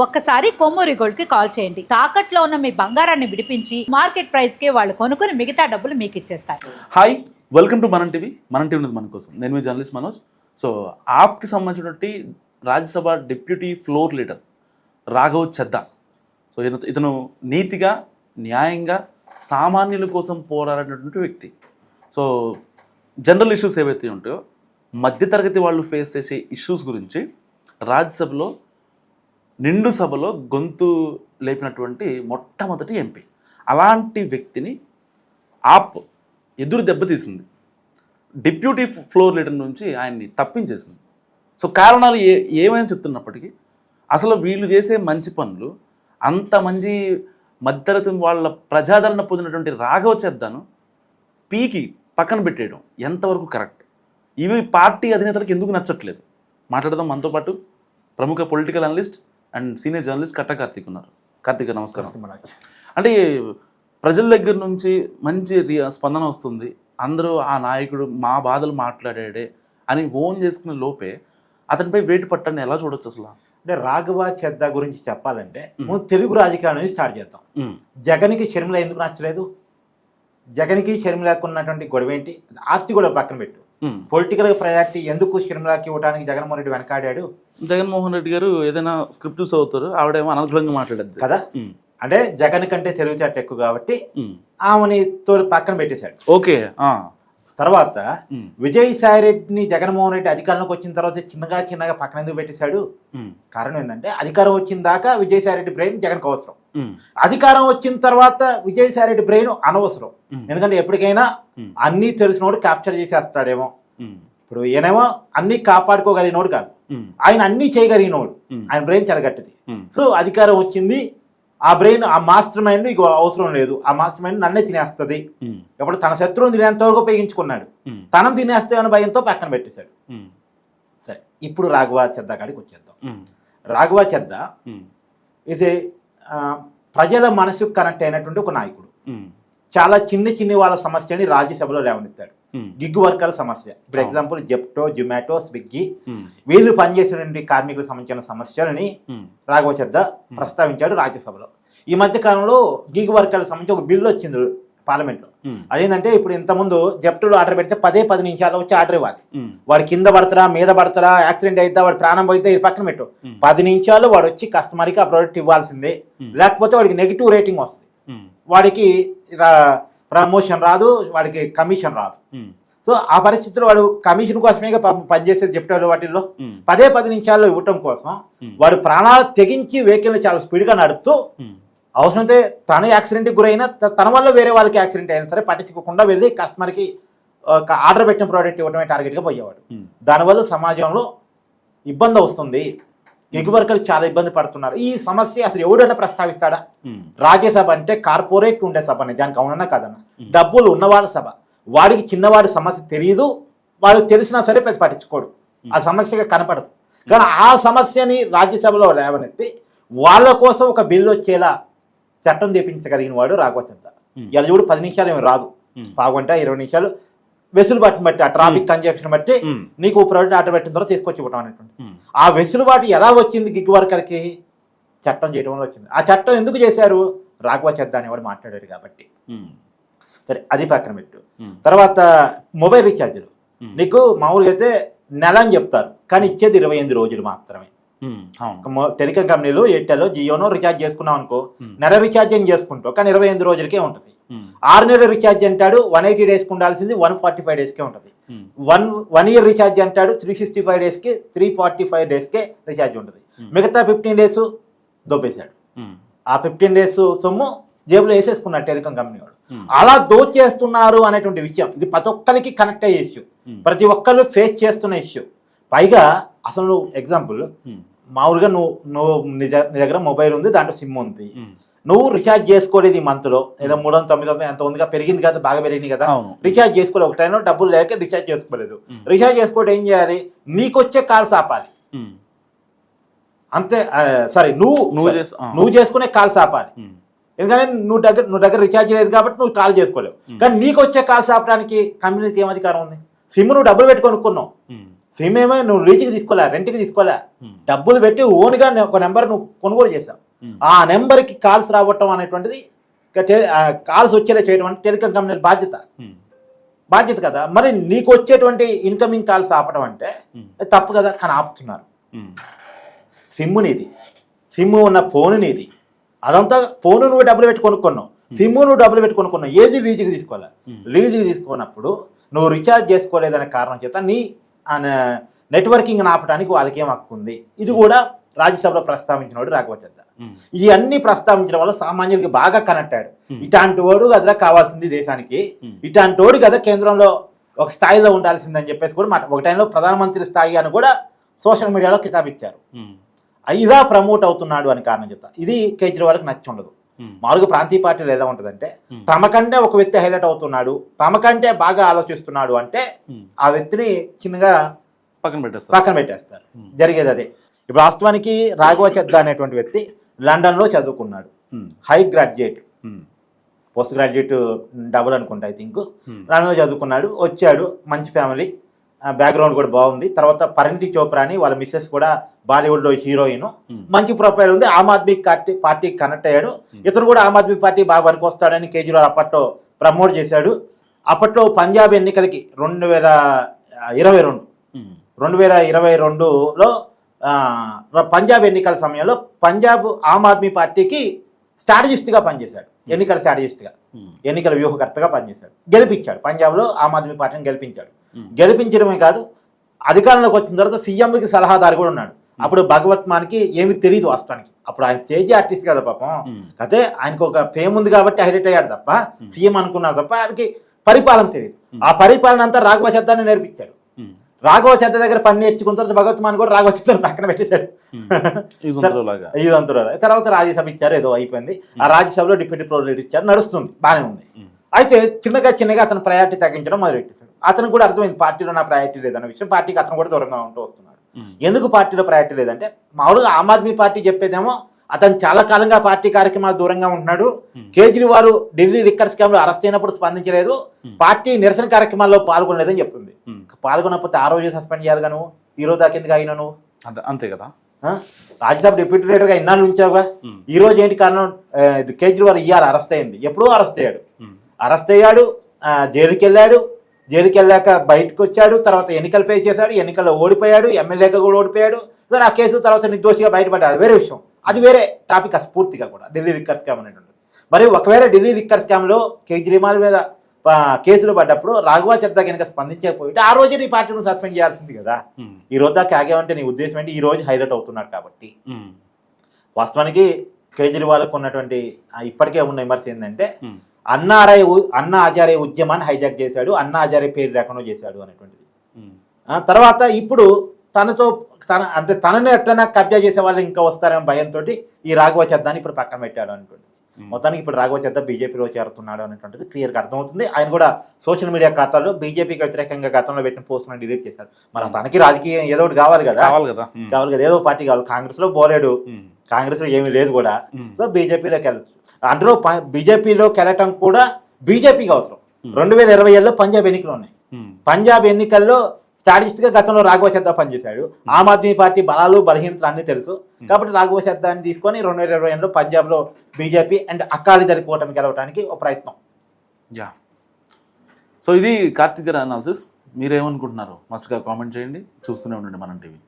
ఒక్కసారి కొమ్మూరి గోల్డ్ కి కాల్ చేయండి. తాకట్లో ఉన్న మీ బంగారాన్ని విడిపించి మార్కెట్ ప్రైస్ కి వాళ్ళు కొనుక్కుని మిగతా డబ్బులు మీకు ఇచ్చేస్తారు. హాయ్, వెల్కమ్ టు మనం టీవీ. మన టీవీ ఉన్నది మన కోసం. నేను మీ జర్నలిస్ట్ మనోజ్. సో ఆప్కి సంబంధించినటువంటి Rajya Sabha deputy floor leader Raghav Chadha. So ఇతను నీతిగా, న్యాయంగా, సామాన్యుల కోసం పోరాడినటువంటి వ్యక్తి. సో జనరల్ ఇష్యూస్ ఏవైతే ఉంటాయో, మధ్యతరగతి వాళ్ళు ఫేస్ చేసే ఇష్యూస్ గురించి రాజ్యసభలో నిండు సభలో గొంతు లేపినటువంటి మొట్టమొదటి ఎంపీ. అలాంటి వ్యక్తిని ఆప్ ఎదురు దెబ్బతీసింది. డిప్యూటీ ఫ్లోర్ లీడర్ నుంచి ఆయన్ని తప్పించేసింది. సో కారణాలు ఏమైనా చెప్తున్నప్పటికీ అసలు వీళ్ళు చేసే మంచి పనులు, అంత మంచి మధ్యతరగతి వాళ్ళ ప్రజాదరణ పొందినటువంటి రాఘవ చెద్దాను పీకి పక్కన పెట్టేయడం ఎంతవరకు కరెక్ట్? ఇవి పార్టీ అధినేతలకు ఎందుకు నచ్చట్లేదు? మాట్లాడదాం. మనతో పాటు ప్రముఖ political analyst and senior journalist కట్ట కార్తీక్ ఉన్నారు. కార్తీక్, నమస్కారం. అంటే ప్రజల దగ్గర నుంచి మంచి స్పందన వస్తుంది. అందరూ ఆ నాయకుడు మా బాధలు మాట్లాడాడే అని ఓన్ చేసుకునే లోపే అతనిపై వేటు పట్టని ఎలా చూడొచ్చు అసలు? అంటే రాఘవ చెద్దా గురించి చెప్పాలంటే మనం తెలుగు రాజకీయాల నుంచి స్టార్ట్ చేద్దాం. జగన్కి షర్మిల ఎందుకు నచ్చలేదు? జగన్కి షర్మిలకు ఉన్నటువంటి గొడవ ఏంటి? ఆస్తి కూడా పక్కన పెట్టు. పొలిటికల్ ప్రయారిటీ ఎందుకు షర్మిలకి ఇవ్వడానికి జగన్మోహన్ రెడ్డి వెనకాడాడు? జగన్మోహన్ రెడ్డి గారు ఏదైనా స్క్రిప్ట్ చదువుతారు, ఆవిడేమో అనర్గళంగా మాట్లాడద్దు కదా. అంటే జగన్ కంటే తెలివితేట ఎక్కువ కాబట్టి ఆమెని పక్కన పెట్టేశాడు. ఓకే. తర్వాత విజయసాయి రెడ్డిని జగన్మోహన్ రెడ్డి అధికారంలోకి వచ్చిన తర్వాత చిన్నగా పక్కన ఎందుకు పెట్టేశాడు? కారణం ఏంటంటే అధికారం వచ్చిన దాకా విజయసాయి రెడ్డి బ్రెయిన్ జగన్కి అవసరం. అధికారం వచ్చిన తర్వాత విజయసాయి రెడ్డి బ్రెయిన్ అనవసరం. ఎందుకంటే ఎప్పటికైనా అన్నీ తెలిసినోడు క్యాప్చర్ చేసేస్తాడేమో. ఇప్పుడు ఈయనేమో అన్ని కాపాడుకోగలిగినోడు కాదు, ఆయన అన్ని చేయగలిగినోడు. ఆయన బ్రెయిన్ చాలా గట్టిది. సో అధికారం వచ్చింది, ఆ బ్రెయిన్, ఆ మాస్టర్ మైండ్ ఇక అవసరం లేదు, ఆ మాస్టర్ మైండ్ నన్నే తినేస్తుంది. ఎప్పుడు తన శత్రువుని తినేంత వరకు ఉపయోగించుకున్నాడు, తనం తినేస్తే అనే భయంతో పక్కన పెట్టేశాడు. సరే, ఇప్పుడు రాఘవ చెద్దా కాడికి వచ్చేద్దాం. రాఘవ చెద్దా ఇది ప్రజల మనసుకు కనెక్ట్ అయినటువంటి ఒక నాయకుడు. చాలా చిన్ని వాళ్ళ సమస్యని రాజ్యసభలో లేవనెత్తాడు. గిగ్ వర్కర్ల సమస్య, ఇప్పుడు ఎగ్జాంపుల్ జెప్టో, జొమాటో, స్విగ్గీ, వీళ్ళు పనిచేసేటువంటి కార్మికులకు సంబంధించిన సమస్యలని రాఘవ చెద్దా ప్రస్తావించాడు రాజ్యసభలో. ఈ మధ్య కాలంలో గిగ్ వర్కర్లకు సంబంధించి ఒక బిల్లు వచ్చింది పార్లమెంట్లో. అదేంటంటే ఇప్పుడు ఇంతకుముందు జెప్టోలో ఆర్డర్ పెడితే 10 నిమిషాలు వచ్చి ఆర్డర్ ఇవ్వాలి. వాడు కింద పడతారా, మీద పడతారా, యాక్సిడెంట్ అయిద్దా, వాడు ప్రాణం పోయితే ఇది పక్కన పెట్టు, 10 నిమిషాలు వాడు వచ్చి కస్టమర్కి ఆ ప్రోడక్ట్ ఇవ్వాల్సిందే. లేకపోతే వాడికి నెగిటివ్ రేటింగ్ వస్తుంది, వాడికి ప్రమోషన్ రాదు, వాడికి కమిషన్ రాదు. సో ఆ పరిస్థితుల్లో వాడు కమిషన్ కోసమే పనిచేసేది జెప్టోలో. వాటిల్లో 10 నిమిషాల్లో ఇవ్వటం కోసం వాడు ప్రాణాలు తెగించి వెహికల్ని చాలా స్పీడ్గా నడుపుతూ, అవసరమైతే తను యాక్సిడెంట్కి గురైనా, తన వల్ల వేరే వాళ్ళకి యాక్సిడెంట్ అయినా సరే పట్టించుకోకుండా వెళ్ళి కస్టమర్కి ఆర్డర్ పెట్టిన ప్రోడక్ట్ ఇవ్వడమే టార్గెట్గా పోయేవాడు. దానివల్ల సమాజంలో ఇబ్బంది వస్తుంది, గిగ్ వర్కర్లు చాలా ఇబ్బంది పడుతున్నారు. ఈ సమస్య అసలు ఎవడైనా ప్రస్తావిస్తాడా? రాజ్యసభ అంటే కార్పొరేట్ ఉండే సభ, దానికి అవునన్నా కాదన్నా, డబ్బులు ఉన్నవాళ్ళ సభ. వాడికి చిన్నవాడి సమస్య తెలియదు, వాడు తెలిసినా సరే పెద్ద పట్టించుకోడు, ఆ సమస్యగా కనపడదు. కానీ ఆ సమస్యని రాజ్యసభలో లేవనెత్తి వాళ్ళ కోసం ఒక బిల్లు వచ్చేలా చట్టం తెప్పించగలిగిన వాడు రాఘవ చెద్దా. ఇలా చూడు, 10 నిమిషాలు ఏమి రాదు, పావుగంట 20 నిమిషాలు వెసులుబాటుని బట్టి, ఆ ట్రాఫిక్ కంజెప్షన్ బట్టి నీకు ప్రోడక్ట్ ఆర్డర్ పెట్టిన తర్వాత తీసుకొచ్చి ఇవ్వడం అనేటువంటి ఆ వెసులుబాటు ఎలా వచ్చింది? గిగ్ వర్కర్కి చట్టం చేయడం వల్ల వచ్చింది. ఆ చట్టం ఎందుకు చేశారు? రాఘవ చెద్దా అనేవాడు మాట్లాడాడు కాబట్టి. సరే, అది పక్కన పెట్టు. తర్వాత మొబైల్ రీఛార్జీలు నీకు మామూలుగా అయితే నెల అని చెప్తారు, కానీ ఇచ్చేది 28 రోజులు మాత్రమే. టెలికాం కంపెనీలు ఎయిర్టెల్, జియోనో రీఛార్జ్ చేసుకున్నాం అనుకో, నెల రీఛార్జ్ ఏం చేసుకుంటావు, కానీ 28 రోజులకే ఉంటుంది. 6 నెలల రీఛార్జ్ అంటాడు 180 డేస్కి ఉండాల్సింది 145 డేస్కే ఉంటుంది. 1 ఇయర్ రీఛార్జ్ అంటాడు 365 డేస్కి 345 డేస్కే రీఛార్జ్ ఉంటుంది. మిగతా 15 డేస్ దొబ్బేశాడు. ఆ 15 డేస్ సొమ్ము జేబులో వేసేసుకున్నాడు టెలికాం కంపెనీ వాడు. అలా దోచేస్తున్నారు అనేటువంటి విషయం ఇది ప్రతి ఒక్కరికి కనెక్ట్ అయ్యే ఇష్యూ, ప్రతి ఒక్కరు ఫేస్ చేస్తున్న ఇష్యూ. పైగా అసలు నువ్వు ఎగ్జాంపుల్ మామూలుగా నువ్వు నీ దగ్గర మొబైల్ ఉంది, దాంట్లో సిమ్ ఉంది, నువ్వు రీఛార్జ్ చేసుకోలేదు ఈ మంత్లో, ఏదో 399 ఎంత ఉందిగా, పెరిగింది కదా, బాగా పెరిగింది కదా, రీఛార్జ్ చేసుకోలేదు. ఒక టైంలో డబ్బులు లేక రీఛార్జ్ చేసుకోలేదు. రీఛార్జ్ చేసుకోవడం ఏం చేయాలి? నీకు వచ్చే కాల్స్ ఆపాలి అంతే. సారీ, నువ్వు చేసుకునే కాల్స్ ఆపాలి. ఎందుకంటే నువ్వు దగ్గర రీఛార్జ్ లేదు కాబట్టి నువ్వు కాల్ చేసుకోలేవు. కానీ నీకు వచ్చే కాల్స్ ఆపడానికి కంపెనీకి ఏం అధికారం ఉంది? సిమ్ నువ్వు డబ్బులు పెట్టి కొనుక్కున్నావు, సిమ్ ఏమో నువ్వు రీచ్కి తీసుకోలే, రెంట్కి తీసుకోలే, డబ్బులు పెట్టి ఓన్గా ఒక నెంబర్ నువ్వు కొనుగోలు చేసావు. ఆ నెంబర్కి కాల్స్ రావటం అనేటువంటిది, కాల్స్ వచ్చేలా చేయడం అంటే టెలికాం కంపెనీ బాధ్యత కదా. మరి నీకు వచ్చేటువంటి ఇన్కమింగ్ కాల్స్ ఆపడం అంటే తప్పు కదా, కానీ ఆపుతున్నారు. సిమ్ము నీది, సిమ్ము ఉన్న ఫోను నీది, అదంతా ఫోను నువ్వు డబ్బులు పెట్టి కొనుక్కున్నావు, సిమ్ము నువ్వు డబ్బులు పెట్టి కొనుక్కున్నావు, ఏది లీజుకి తీసుకోవాలి. లీజుకి తీసుకున్నప్పుడు నువ్వు రీఛార్జ్ చేసుకోలేదనే కారణం చేత నీ నెట్వర్కింగ్ ఆపడానికి వాళ్ళకి ఏం హక్కు ఉంది. ఇది కూడా రాజ్యసభలో ప్రస్తావించినవాడు రాఘవ చెద్దా. ఈ అన్ని ప్రస్తావించడం వల్ల సామాన్యుడికి బాగా కనెక్ట్ అయ్యాడు. ఇట్లాంటి వాడు కదరా కావాల్సింది దేశానికి, ఇట్లాంటి వాడు కదా కేంద్రంలో ఒక స్థాయిలో ఉండాల్సిందని చెప్పేసి కూడా ఒక టైంలో ప్రధానమంత్రి స్థాయి అని కూడా సోషల్ మీడియాలో కితాబిచ్చారు. ఇదా ప్రమోట్ అవుతున్నాడు అని కారణం చెప్తా. ఇది కేజ్రీవాల్కి నచ్చి ఉండదు. మామూలుగా ప్రాంతీయ పార్టీలు ఎలా ఉంటుందంటే తమకంటే ఒక వ్యక్తి హైలైట్ అవుతున్నాడు, తమకంటే బాగా ఆలోచిస్తున్నాడు అంటే ఆ వ్యక్తిని చిన్నగా పక్కన పెట్టేస్తారు. జరిగేది అదే. ఇప్పుడు వాస్తవానికి రాఘవ చెద్దా అనేటువంటి వ్యక్తి లండన్లో చదువుకున్నాడు, high graduate, post graduate double అనుకుంటా ఐ థింక్. లండన్లో చదువుకున్నాడు, వచ్చాడు, మంచి ఫ్యామిలీ, బ్యాక్గ్రౌండ్ కూడా బాగుంది. తర్వాత పరిణితి చోప్రా అని వాళ్ళ మిస్సెస్ కూడా బాలీవుడ్లో హీరోయిన్, మంచి ప్రొఫైల్ ఉంది. ఆమ్ ఆద్మీ పార్టీకి కనెక్ట్ అయ్యాడు. ఇతను కూడా ఆమ్ ఆద్మీ పార్టీ బాగా పనికొస్తాడని కేజ్రీవాల్ అప్పట్లో ప్రమోట్ చేశాడు. అప్పట్లో పంజాబ్ ఎన్నికలకి 2022లో పంజాబ్ ఎన్నికల సమయంలో పంజాబ్ ఆమ్ ఆద్మీ పార్టీకి స్ట్రాటజిస్ట్గా పనిచేశాడు, ఎన్నికల స్ట్రాటజిస్ట్గా, ఎన్నికల వ్యూహకర్తగా పనిచేశాడు. గెలిపించాడు, పంజాబ్లో ఆమ్ ఆద్మీ పార్టీని గెలిపించాడు. గెలిపించడమే కాదు, అధికారంలోకి వచ్చిన తర్వాత సీఎంకి సలహాదారు కూడా ఉన్నాడు. అప్పుడు భగవత్ మాన్కి ఏమి తెలియదు వాస్తవానికి. అప్పుడు ఆయన స్టేజ్ ఆర్టిస్ట్ కదా పాపం, అయితే ఆయనకు ఒక ఫేమ్ ఉంది కాబట్టి హైలైట్ అయ్యాడు తప్ప, సీఎం అనుకున్నారు తప్ప ఆయనకి పరిపాలన తెలియదు. ఆ పరిపాలన అంతా రాఘవ చెద్దాన్ని నేర్పించాడు. రాఘవ చెద్దా దగ్గర పని నేర్చుకున్న తర్వాత భగవత్ మాన్ కూడా రాఘవ చెద్దాని పక్కన పెట్టేశాడు. తర్వాత రాజ్యసభ ఇచ్చారు, ఏదో అయిపోయింది. ఆ రాజ్యసభలో డిప్యూటీ ప్రెసిడెంట్ ఇచ్చారు, నడుస్తుంది, బాగానే ఉంది. అయితే చిన్నగా అతను ప్రయారిటీ తగ్గించడం మొదలెట్టేశాడు. అతను కూడా అర్థమైంది పార్టీలో నా ప్రయారిటీ లేదన్న విషయం. పార్టీకి అతను కూడా దూరంగా ఉంటూ వస్తున్నాడు. ఎందుకు పార్టీలో ప్రయారిటీ లేదంటే మామూలుగా ఆమ్ ఆద్మీ పార్టీ చెప్పేదేమో అతను చాలా కాలంగా పార్టీ కార్యక్రమాలు దూరంగా ఉంటున్నాడు. కేజ్రీవాల్ ఢిల్లీ లిక్కర్ స్కామ్ లో అరెస్ట్ అయినప్పుడు స్పందించలేదు, పార్టీ నిరసన కార్యక్రమాల్లో పాల్గొనలేదని చెప్తుంది. పాల్గొనకపోతే ఆ రోజు సస్పెండ్ చేయాలి గాను, ఈ రోజు దాకా ఎందుకు అయినాను, అంతే కదా. రాజ్యసభ డిప్యూటీ లీడర్గా ఇన్నాళ్ళు ఉంచావుగా, ఈ రోజు ఏంటి కారణం? కేజ్రీవాల్ ఇయ్యాలి అరెస్ట్ అయింది, ఎప్పుడూ అరెస్ట్ అయ్యాడు, జైలుకి వెళ్ళాడు, జైలుకి వెళ్ళాక బయటకు వచ్చాడు, తర్వాత ఎన్నికలు ఫేస్ చేశాడు, ఎన్నికల్లో ఓడిపోయాడు, ఎమ్మెల్యేగా కూడా ఓడిపోయాడు. సరే ఆ కేసు తర్వాత నిర్దోషిగా బయటపడ్డాడు, వేరే విషయం, అది వేరే టాపిక్ అసలు పూర్తిగా కూడా. ఢిల్లీ లిక్కర్ స్కామ్ అనేటువంటి మరి ఒకవేళ ఢిల్లీ లిక్కర్ స్కామ్లో కేజ్రీవాల్ మీద కేసులు పడ్డప్పుడు రాఘవ చెద్దా కనుక స్పందించకపోతే ఆ రోజు నీ పార్టీని సస్పెండ్ చేయాల్సింది కదా. ఈ రోజు దాకా ఆగేమంటే నీ ఉద్దేశం ఏంటి? ఈ రోజు హైలైట్ అవుతున్నాడు కాబట్టి. వాస్తవానికి కేజ్రీవాల్కు ఉన్నటువంటి ఇప్పటికే ఉన్న విమర్శ ఏంటంటే అన్నా హజారే ఉద్యమాన్ని హైజాక్ చేశాడు, అన్నా హజారే పేరు లేకుండా చేశాడు అనేటువంటిది. తర్వాత ఇప్పుడు తనని ఎట్లైనా కబ్జా చేసే వాళ్ళు ఇంకా వస్తారనే భయంతో ఈ రాఘవ చెద్దాని ఇప్పుడు పక్కన పెట్టాడు అనేటువంటిది. మొత్తానికి ఇప్పుడు రాఘవ చెద్దా బీజేపీలో చేరుతున్నాడు అనేటువంటిది క్లియర్గా అర్థమవుతుంది. ఆయన కూడా సోషల్ మీడియా ఖాతాలో బీజేపీకి వ్యతిరేకంగా గతంలో పెట్టిన పోస్టులను డిలీట్ చేశారు. మరి తనకి రాజకీయం ఏదో ఒకటి కావాలి కదా, ఏదో పార్టీ కావాలి. కాంగ్రెస్ లో పోలేడు, కాంగ్రెస్ లో ఏమీ లేదు కూడా, సో బీజేపీలోకి వెళ్ళచ్చు. అందులో బీజేపీలోకి వెళ్ళటం కూడా బీజేపీకి అవసరం. 2020లో పంజాబ్ ఎన్నికలు ఉన్నాయి. పంజాబ్ ఎన్నికల్లో స్ట్రాటజిస్ట్ గా గతంలో రాఘవ చెద్దా పనిచేశాడు. ఆమ్ ఆద్మీ పార్టీ బలాలు బలహీనతలు అన్ని తెలుసు కాబట్టి రాఘవ చెద్దాని తీసుకొని 2020లో పంజాబ్ లో బీజేపీ అండ్ అకాలీదళ కూటమి గెలవడానికి ఒక ప్రయత్నం. సో ఇది కార్తిక్ గారి అనాలిసిస్. మీరేమనుకుంటున్నారు మస్ట్గా కామెంట్ చేయండి. చూస్తూనే ఉండండి మనం టీవీ.